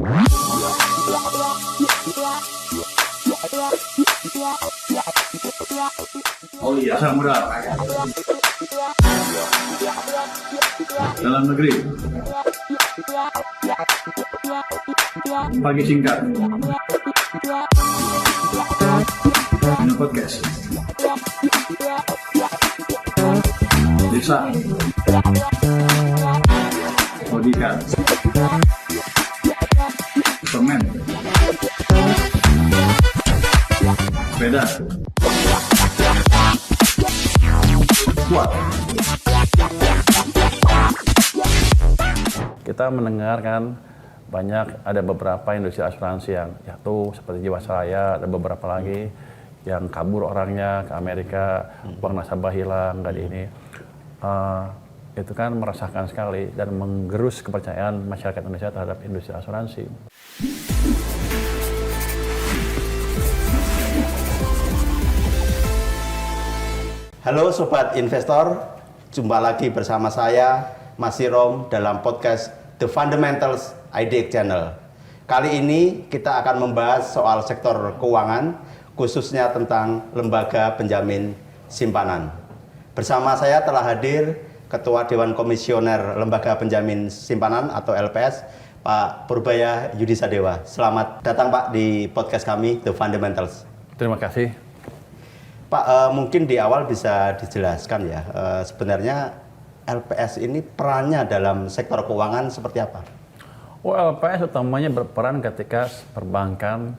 Oh iya, pasar modal. Dalam negeri. Pagi singkat. Ini podcast. Desa. Logika. Semen. Sepeda. Kuat. Kita mendengarkan ada beberapa industri asuransi yang jatuh seperti Jiwasraya, ada beberapa lagi yang kabur orangnya ke Amerika, uang nasabah hilang, nggak di ini. Itu kan merasakan sekali dan menggerus kepercayaan masyarakat Indonesia terhadap industri asuransi. Halo Sobat Investor, jumpa lagi bersama saya, Mas Sirom, dalam podcast The Fundamentals IDX Channel. Kali ini kita akan membahas soal sektor keuangan, khususnya tentang lembaga penjamin simpanan. Bersama saya telah hadir Ketua Dewan Komisioner Lembaga Penjamin Simpanan atau LPS, Pak Purbaya Yudi Sadewa. Selamat datang Pak di podcast kami, The Fundamentals. Terima kasih. Pak, mungkin di awal bisa dijelaskan ya, sebenarnya LPS ini perannya dalam sektor keuangan seperti apa? LPS utamanya berperan ketika perbankan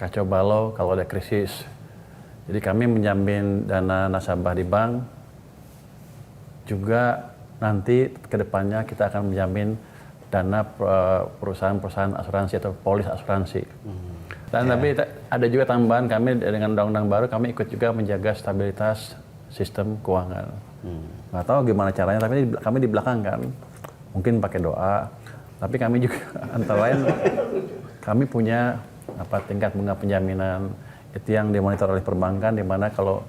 kacau balau kalau ada krisis. Jadi kami menjamin dana nasabah di bank, juga nanti ke depannya kita akan menjamin dana perusahaan-perusahaan asuransi atau polis asuransi. Dan tapi ada juga tambahan, kami dengan undang-undang baru kami ikut juga menjaga stabilitas sistem keuangan. Nggak tahu gimana caranya, tapi kami di belakang kan, mungkin pakai doa. Tapi kami juga antara lain kami punya tingkat bunga penjaminan itu yang dimonitor oleh perbankan, di mana kalau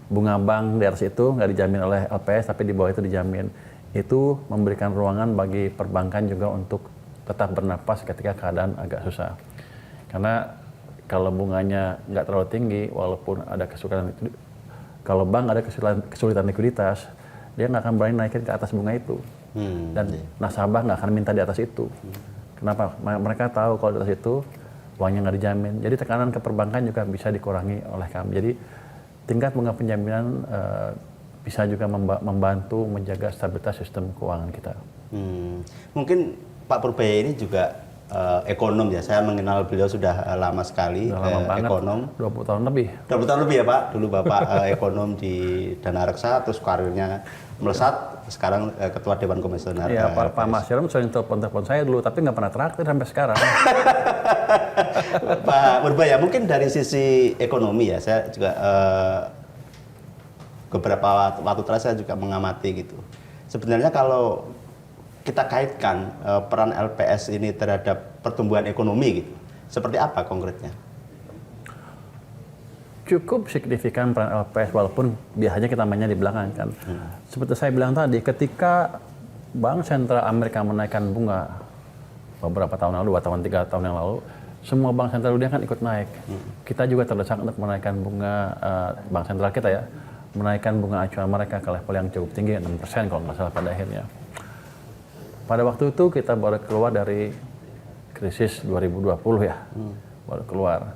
bunga bank di atas itu nggak dijamin oleh LPS, tapi di bawah itu dijamin. Itu memberikan ruangan bagi perbankan juga untuk tetap bernapas ketika keadaan agak susah. Karena kalau bunganya nggak terlalu tinggi, walaupun ada kesulitan, kalau bank ada kesulitan likuiditas, dia nggak akan berani naikin ke atas bunga itu. Dan nasabah nggak akan minta di atas itu. Kenapa? Mereka tahu kalau di atas itu uangnya nggak dijamin. Jadi tekanan ke perbankan juga bisa dikurangi oleh kami. Jadi tingkat bunga penjaminan bisa juga membantu menjaga stabilitas sistem keuangan kita. Mungkin Pak Purbaya ini juga ekonom ya, saya mengenal beliau sudah lama sekali. Lama banget, ekonom. 20 tahun lebih. 20 tahun lebih ya Pak, dulu Bapak ekonom di Dana Reksa, terus karirnya melesat, sekarang Ketua Dewan Komisioner. Iya, Pak Mas Sirom sering telepon saya dulu, tapi nggak pernah traktir sampai sekarang. Pak Purbaya, mungkin dari sisi ekonomi ya, saya juga beberapa waktu terakhir saya juga mengamati gitu. Sebenarnya kalau kita kaitkan peran LPS ini terhadap pertumbuhan ekonomi gitu, seperti apa konkretnya? Cukup signifikan peran LPS, walaupun biasanya kita mainnya di belakang kan. Seperti saya bilang tadi, ketika Bank Sentral Amerika menaikkan bunga beberapa tahun lalu, 2 tahun, 3 tahun yang lalu, semua bank sentral dunia kan ikut naik. Kita juga terdesak untuk menaikkan bunga, bank sentral kita ya, menaikkan bunga acuan mereka ke level yang cukup tinggi, 6% kalau nggak salah pada akhirnya. Pada waktu itu kita baru keluar dari krisis 2020 ya, baru keluar.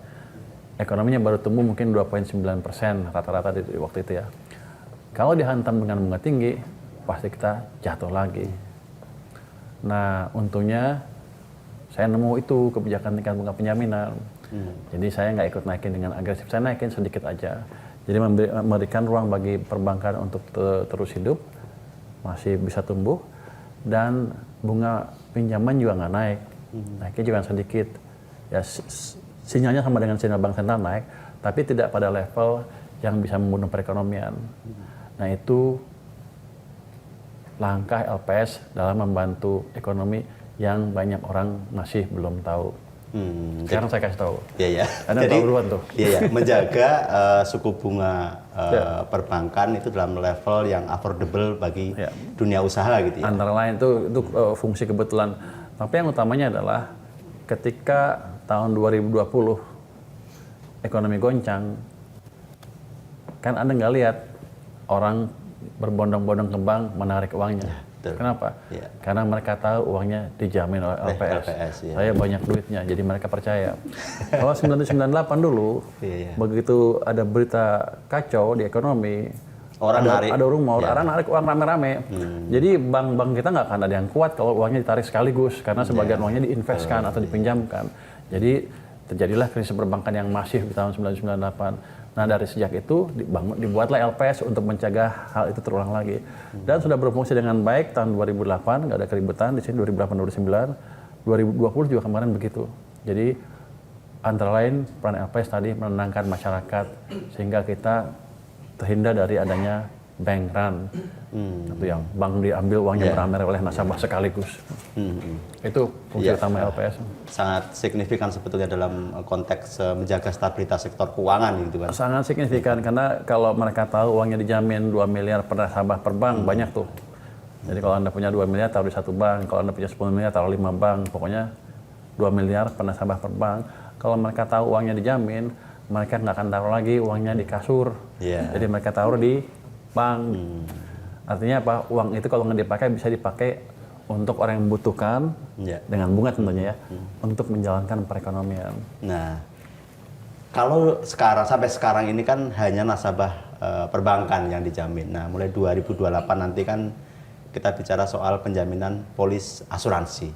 Ekonominya baru tumbuh mungkin 2,9% rata-rata di waktu itu ya. Kalau dihantam dengan bunga tinggi, pasti kita jatuh lagi. Nah, untungnya saya nemu itu kebijakan tingkat bunga penjaminan. Jadi saya nggak ikut naikin dengan agresif, saya naikin sedikit aja. Jadi memberikan ruang bagi perbankan untuk terus hidup, masih bisa tumbuh. Dan bunga pinjaman juga nggak naik, naiknya juga sedikit. Ya sinyalnya sama dengan sinyal bank sentral naik, tapi tidak pada level yang bisa membunuh perekonomian. Nah itu langkah LPS dalam membantu ekonomi yang banyak orang masih belum tahu. Sekarang saya kasih tahu. Iya ya. Anda tahu duluan tuh. Iya ya. Menjaga suku bunga perbankan itu dalam level yang affordable bagi dunia usaha gitu ya. Antara lain itu fungsi kebetulan. Tapi yang utamanya adalah ketika tahun 2020 ekonomi goncang, kan Anda nggak lihat orang berbondong-bondong ke bank menarik uangnya. Betul. Kenapa? Ya. Karena mereka tahu uangnya dijamin oleh LPS. ya. Saya banyak duitnya, jadi mereka percaya. Kalau 1998 dulu, Iya. begitu ada berita kacau di ekonomi, ada rumor, orang narik uang rame-rame. Jadi bank-bank kita nggak akan ada yang kuat kalau uangnya ditarik sekaligus, karena sebagian uangnya diinvestkan atau dipinjamkan. Jadi terjadilah krisis perbankan yang masif di tahun 1998. Nah dari sejak itu dibuatlah LPS untuk mencegah hal itu terulang lagi. Dan sudah berfungsi dengan baik tahun 2008, nggak ada keributan di sini 2008-2009, 2020 juga kemarin begitu. Jadi antara lain peran LPS tadi menenangkan masyarakat sehingga kita terhindar dari adanya bank run. Itu yang bank diambil uangnya beramai oleh nasabah sekaligus. Itu fungsi utama LPS. Sangat signifikan sebetulnya dalam konteks menjaga stabilitas sektor keuangan gitu kan. Sangat signifikan karena kalau mereka tahu uangnya dijamin 2 miliar per nasabah per bank, banyak tuh. Jadi kalau Anda punya 2 miliar taruh di satu bank, kalau Anda punya 10 miliar taruh 5 bank, pokoknya 2 miliar per nasabah per bank. Kalau mereka tahu uangnya dijamin, mereka nggak akan taruh lagi uangnya di kasur. Jadi mereka taruh di bank. Artinya apa? Uang itu kalau nggak dipakai bisa dipakai untuk orang yang membutuhkan dengan bunga tentunya ya, untuk menjalankan perekonomian. Nah, kalau sampai sekarang ini kan hanya nasabah perbankan yang dijamin. Nah, mulai 2028 nanti kan kita bicara soal penjaminan polis asuransi.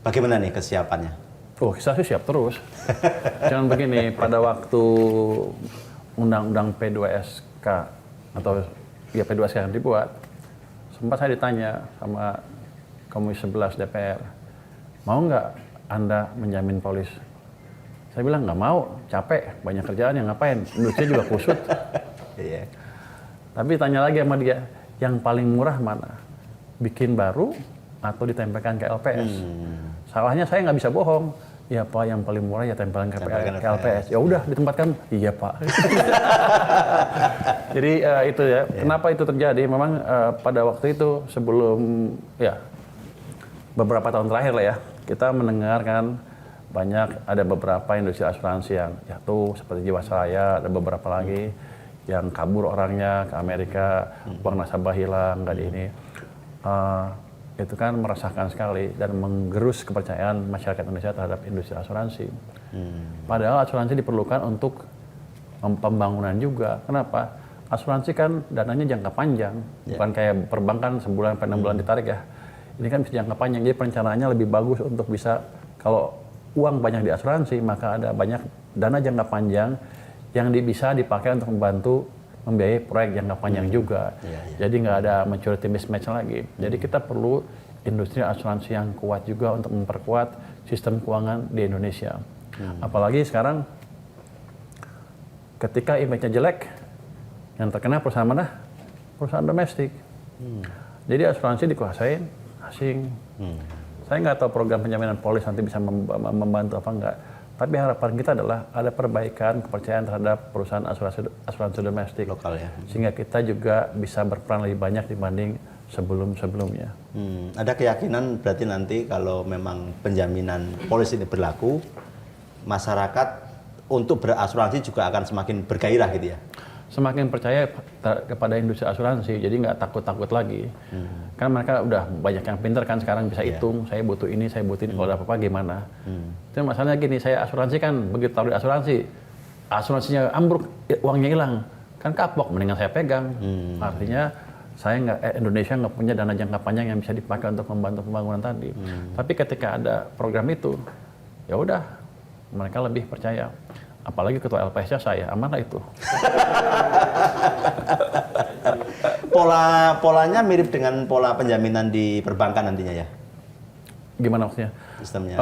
Bagaimana nih kesiapannya? Kita sih siap terus. Jangan begini, pada waktu Undang-Undang P2SK atau P2SK yang dibuat, sempat saya ditanya sama Komisi 11 DPR, mau nggak Anda menjamin polis? Saya bilang nggak mau, capek, banyak kerjaan yang ngapain, duitnya juga kusut. Tapi tanya lagi sama dia, yang paling murah mana? Bikin baru atau ditempelkan ke LPS? Salahnya saya nggak bisa bohong. Ya Pak, yang paling murah ya tempelan ke LPS. Ya udah ditempatkan. Iya Pak. Jadi itu ya. Kenapa itu terjadi? Memang pada waktu itu sebelum beberapa tahun terakhir lah ya, kita mendengarkan ada beberapa industri asuransi yang jatuh seperti Jiwasraya, ada beberapa lagi yang kabur orangnya ke Amerika, uang nasabah hilang, nggak di ini. Itu kan merasakan sekali dan menggerus kepercayaan masyarakat Indonesia terhadap industri asuransi. Padahal asuransi diperlukan untuk pembangunan juga. Kenapa? Asuransi kan dananya jangka panjang, bukan kayak perbankan sebulan sampai 6 bulan ditarik ya. Ini kan bisa jangka panjang, jadi perencanaannya lebih bagus untuk bisa, kalau uang banyak di asuransi, maka ada banyak dana jangka panjang yang bisa dipakai untuk membantu membiayai proyek jangka panjang juga. Jadi nggak ada maturity mismatch lagi. Jadi kita perlu industri asuransi yang kuat juga untuk memperkuat sistem keuangan di Indonesia. Apalagi sekarang ketika image-nya jelek, yang terkena perusahaan mana? Perusahaan domestik. Jadi asuransi dikuasain asing. Saya nggak tahu program penjaminan polis nanti bisa membantu apa enggak. Tapi harapan kita adalah ada perbaikan kepercayaan terhadap perusahaan asuransi domestik lokal ya. Sehingga kita juga bisa berperan lebih banyak dibanding sebelumnya. Ada keyakinan berarti nanti kalau memang penjaminan polis ini berlaku, masyarakat untuk berasuransi juga akan semakin bergairah gitu ya? Semakin percaya kepada industri asuransi, jadi nggak takut-takut lagi. Kan mereka udah banyak yang pinter kan sekarang bisa hitung, saya butuh ini, kalau ada apa-apa gimana. Itu masalahnya gini, saya asuransi kan, begitu taruh di asuransinya ambruk, uangnya hilang. Kan kapok, mendingan saya pegang. Artinya Indonesia nggak punya dana jangka panjang yang bisa dipakai untuk membantu pembangunan tadi. Tapi ketika ada program itu, ya udah mereka lebih percaya. Apalagi ketua LPS-nya saya, amanah itu. Polanya mirip dengan pola penjaminan di perbankan nantinya ya? Gimana maksudnya? Sistemnya?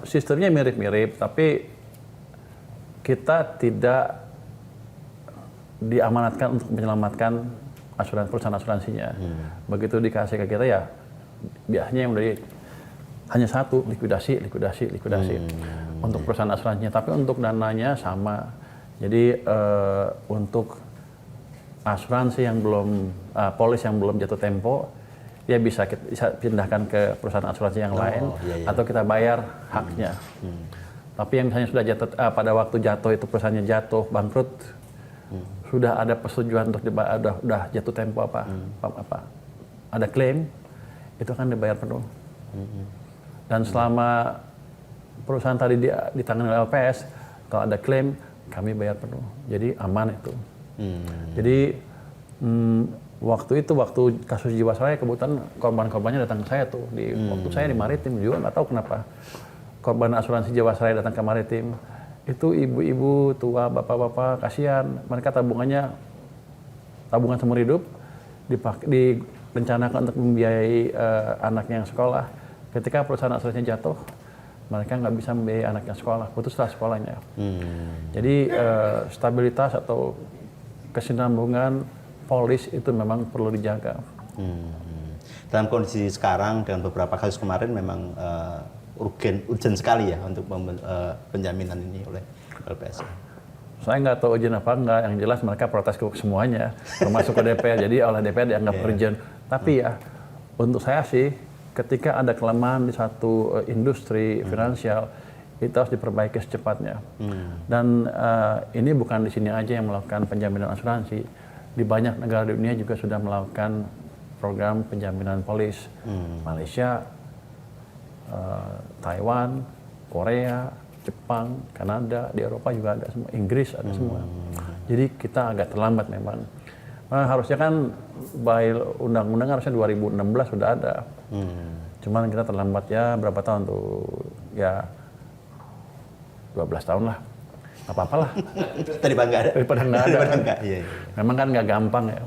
Sistemnya mirip-mirip, tapi kita tidak diamanatkan untuk menyelamatkan perusahaan asuransinya. Begitu dikasih ke kita ya, biasanya yang dari hanya satu, likuidasi. Untuk perusahaan asuransinya, tapi untuk dananya sama. Jadi untuk asuransi yang polis yang belum jatuh tempo, dia bisa pindahkan ke perusahaan asuransi yang lain, iya. atau kita bayar haknya. Tapi yang misalnya sudah jatuh, pada waktu jatuh itu perusahaannya jatuh, bangkrut, sudah ada persetujuan untuk udah jatuh tempo apa, ada klaim, itu kan dibayar penuh. Dan selama perusahaan tadi ditangani oleh LPS, kalau ada klaim, kami bayar penuh. Jadi aman itu. Jadi waktu kasus Jiwasraya, kebetulan korban-korbannya datang ke saya tuh. Waktu saya di Maritim juga nggak tahu kenapa. Korban asuransi Jiwasraya datang ke Maritim. Itu ibu-ibu tua, bapak-bapak, kasihan. Mereka tabungan seumur hidup direncanakan untuk membiayai anaknya yang sekolah. Ketika perusahaan asuransinya jatuh, mereka nggak bisa membiayai anaknya sekolah, putuslah sekolahnya. Jadi stabilitas atau kesinambungan polis itu memang perlu dijaga. Dalam kondisi sekarang dengan beberapa kasus kemarin memang urgent sekali ya untuk penjaminan ini oleh LPS. Saya nggak tahu urgent apa enggak, yang jelas mereka protes ke semuanya, termasuk ke DPR, jadi oleh DPR dianggap urgent. Tapi ya, untuk saya sih, ketika ada kelemahan di satu industri finansial, itu harus diperbaiki secepatnya. Dan ini bukan di sini aja yang melakukan penjaminan asuransi. Di banyak negara di dunia juga sudah melakukan program penjaminan polis. Malaysia, Taiwan, Korea, Jepang, Kanada, di Eropa juga ada semua, Inggris ada semua. Jadi kita agak terlambat memang. Harusnya kan by undang-undang harusnya 2016 sudah ada. Cuman kita terlambat ya berapa tahun tuh? Ya 12 tahun lah. Apa-apalah. Daripada nggak ada. Daripada nggak ada. Iya. Memang kan nggak gampang ya.